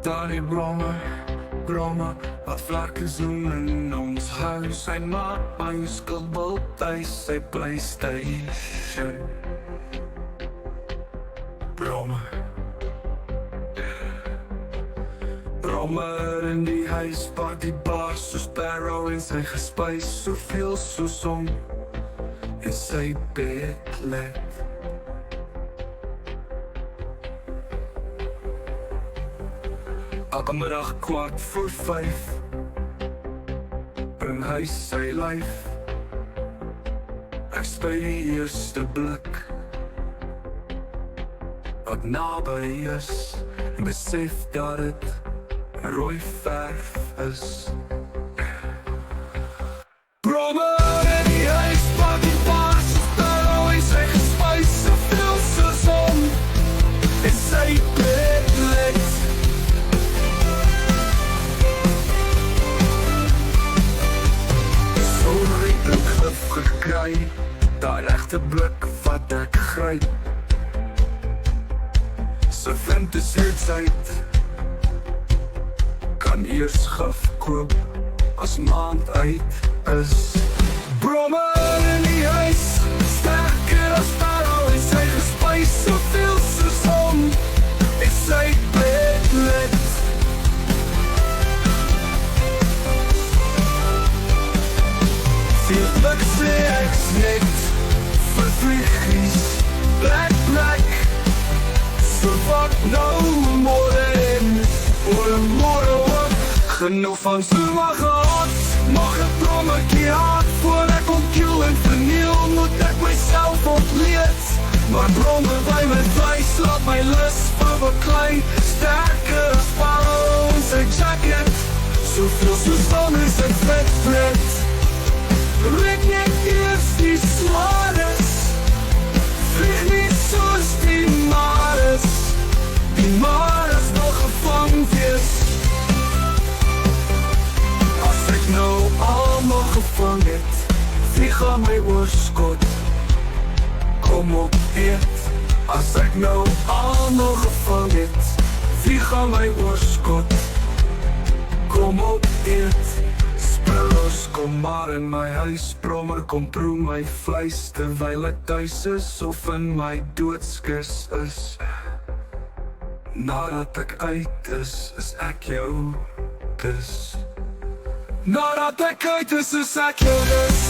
Daar die blomme wat vlakke zoom in ons huis. Sy maak my skuld thuis, sy PlayStation. Blomme in die huis, pak die bar soos Sparrow en sy gespuis. Soveel soos om in sy bed let. Elke middag 4:15 bring hy sy lyf. Ek speel die eerste blik wat naby is en besef dat het rooi verf is. Blomme in die huis, pak die bar soos Sparrow en sy gespuis. Soveel soos om in sy bed let. Gekry, daai regte blik wat ek gryp. Sy vent is heerdsheid, kan eers gif koop as maand uit is. Blomme in die huis, sterker as Sparrow en sy gespuis. Soveel soos om in sy bed let. Ek sê ek's net vervliegings, black. So wat nou morgen, morgen ook. Genoeg van soema gehad, mag een brommerkie haat. Voor ek ontkiel en verniel, moet ek myself ontleed. Maar bromme by my vlees, laat my lus verbeklei. Sterker as Sparrow in sy jacket, soveel soos van in sy vet. Rek net eers die swaardes, vlieg nie soos die mares. Die mares wil gevang wees. As ek nou almal gevang het, vlieg aan my oorskot. Kom op eet. As ek nou almal gevang het, vlieg aan my oorskot. Kom op eet. Sparrows kom maar in my huis, brommer kom proe my vleis. Terwyl ek thuis is of in my doodskus is. Nadat ek uit is ek jou dis. Nadat ek uit is ek jou dis.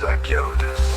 Ek jou dis.